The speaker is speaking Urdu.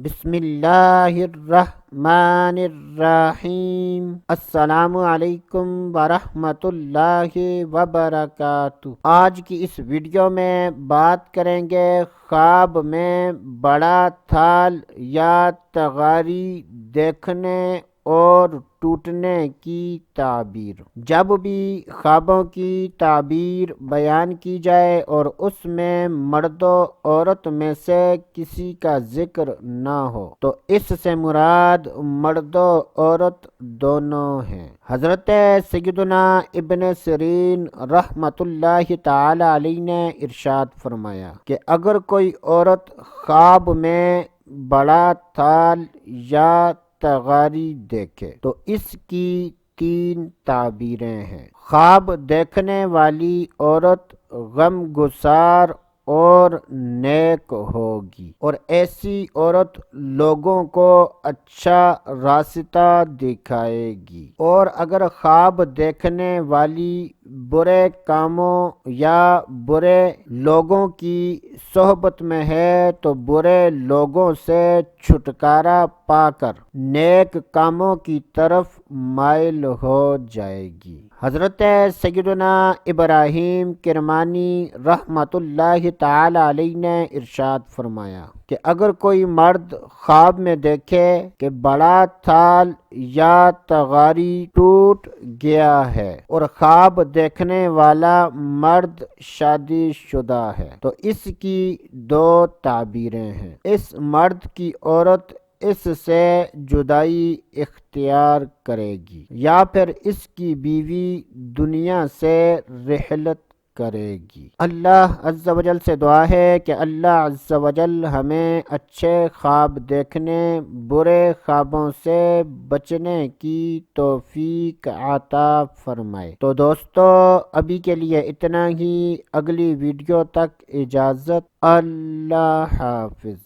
بسم اللہ الرحمن الرحیم۔ السلام علیکم ورحمۃ اللہ وبرکاتہ۔ آج کی اس ویڈیو میں بات کریں گے خواب میں بڑا تھال یا تغاری دیکھنے اور ٹوٹنے کی تعبیر۔ جب بھی خوابوں کی تعبیر بیان کی جائے اور اس میں مرد و عورت میں سے کسی کا ذکر نہ ہو تو اس سے مراد مرد و عورت دونوں ہیں۔ حضرت سیدنا ابن سیرین رحمۃ اللہ تعالی علیہ نے ارشاد فرمایا کہ اگر کوئی عورت خواب میں بڑا تھال یا تغاری دیکھے تو اس کی 3 تعبیریں ہیں۔ خواب دیکھنے والی عورت غم گسار اور نیک ہوگی، اور ایسی عورت لوگوں کو اچھا راستہ دکھائے گی، اور اگر خواب دیکھنے والی برے کاموں یا برے لوگوں کی صحبت میں ہے تو برے لوگوں سے چھٹکارا پا کر نیک کاموں کی طرف مائل ہو جائے گی۔ حضرت سیدنا ابراہیم کرمانی رحمۃ اللہ تعالی علیہ نے ارشاد فرمایا کہ اگر کوئی مرد خواب میں دیکھے کہ بڑا تھال یا تغاری ٹوٹ گیا ہے اور خواب دیکھنے والا مرد شادی شدہ ہے تو اس کی 2 تعبیریں ہیں۔ اس مرد کی عورت اس سے جدائی اختیار کرے گی یا پھر اس کی بیوی دنیا سے رحلت کرے گی۔ اللہ عز و جل سے دعا ہے کہ اللہ عز و جل ہمیں اچھے خواب دیکھنے، برے خوابوں سے بچنے کی توفیق عطا فرمائے۔ تو دوستو ابھی کے لیے اتنا ہی، اگلی ویڈیو تک اجازت، اللہ حافظ۔